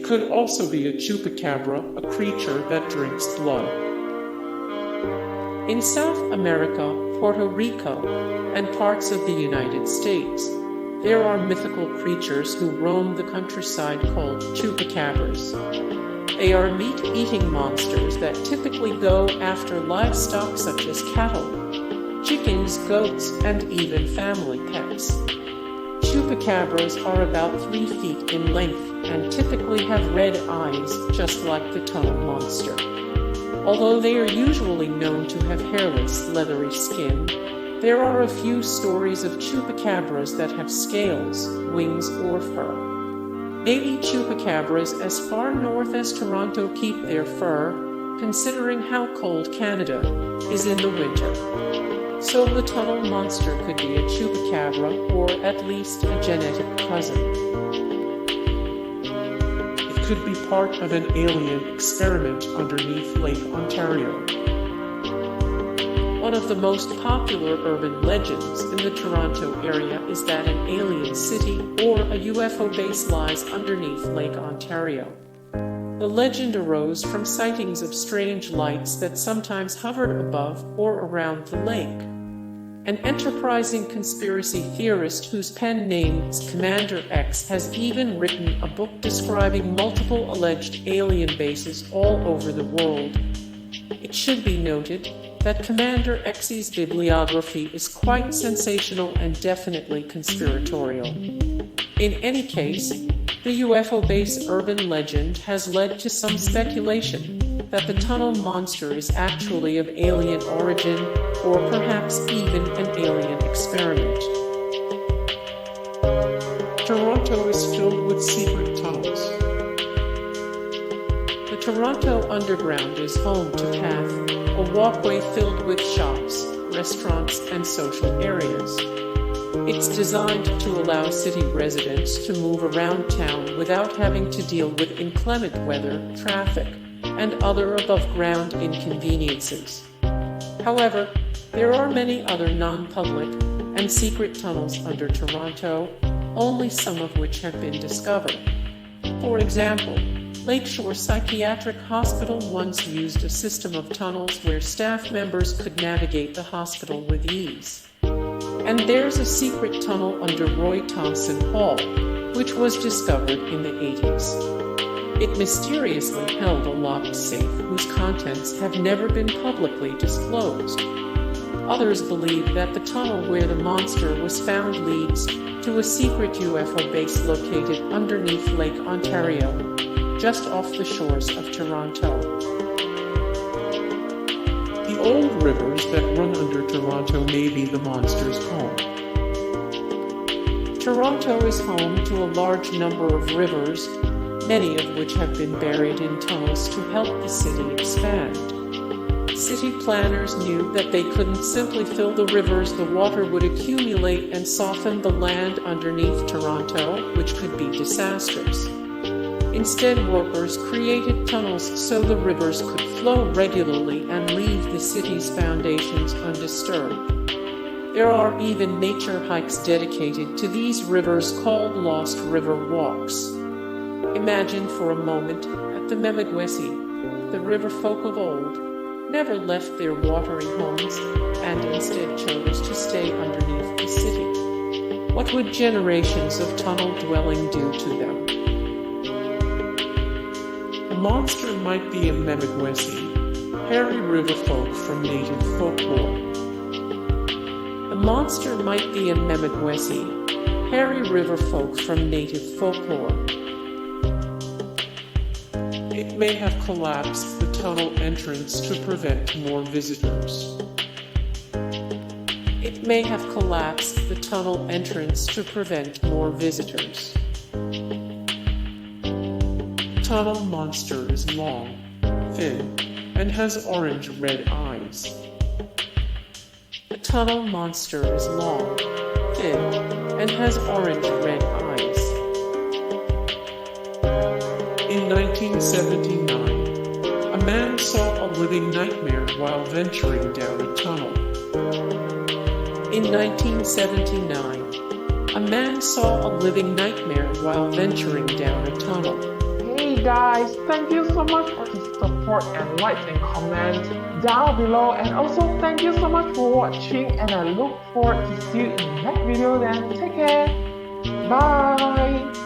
could also be a chupacabra, a creature that drinks blood. In South America, Puerto Rico, and parts of the United States, there are mythical creatures who roam the countryside called chupacabras. They are meat-eating monsters that typically go after livestock such as cattle, chickens, goats, and even family pets. Chupacabras are about 3 feet in length and typically have red eyes, just like the tunnel monster. Although they are usually known to have hairless, leathery skin, there are a few stories of chupacabras that have scales, wings, or fur. Maybe chupacabras as far north as Toronto keep their fur, considering how cold Canada is in the winter. So the tunnel monster could be a chupacabra, or at least a genetic cousin. It could be part of an alien experiment underneath Lake Ontario. One of the most popular urban legends in the Toronto area is that an alien city or a UFO base lies underneath Lake Ontario. The legend arose from sightings of strange lights that sometimes hovered above or around the lake. An enterprising conspiracy theorist whose pen name is Commander X has even written a book describing multiple alleged alien bases all over the world. It should be noted that Commander X's bibliography is quite sensational and definitely conspiratorial. In any case, the UFO base urban legend has led to some speculation that the tunnel monster is actually of alien origin, or perhaps even an alien experiment. Toronto is filled with secret tunnels. The Toronto Underground is home to Path, a walkway filled with shops, restaurants, and social areas. It's designed to allow city residents to move around town without having to deal with inclement weather, traffic, and other above-ground inconveniences. However, there are many other non-public and secret tunnels under Toronto, only some of which have been discovered. For example, Lakeshore Psychiatric Hospital once used a system of tunnels where staff members could navigate the hospital with ease. And there's a secret tunnel under Roy Thompson Hall, which was discovered in the 80s. It mysteriously held a locked safe whose contents have never been publicly disclosed. Others believe that the tunnel where the monster was found leads to a secret UFO base located underneath Lake Ontario, just off the shores of Toronto. The old rivers that run under Toronto may be the monster's home. Toronto is home to a large number of rivers, many of which have been buried in tunnels to help the city expand. City planners knew that they couldn't simply fill the rivers; the water would accumulate and soften the land underneath Toronto, which could be disastrous. Instead, workers created tunnels so the rivers could flow regularly and leave the city's foundations undisturbed. There are even nature hikes dedicated to these rivers called Lost River Walks. Imagine for a moment that the Memegwesi, the Riverfolk of old, never left their watery homes and instead chose to stay underneath the city. What would generations of tunnel dwelling do to them? The monster might be a Memegwesi, hairy riverfolk from native folklore. The monster might be a Memegwesi, hairy riverfolk from native folklore. It may have collapsed the tunnel entrance to prevent more visitors. It may have collapsed the tunnel entrance to prevent more visitors. The tunnel monster is long, thin, and has orange-red eyes. The tunnel monster is long, thin, and has orange-red eyes. In 1979, a man saw a living nightmare while venturing down a tunnel. In 1979, a man saw a living nightmare while venturing down a tunnel. Hey, guys, thank you so much for the support and likes and comments down below, and also thank you so much for watching, and I look forward to see you in the next video. Then take care, bye.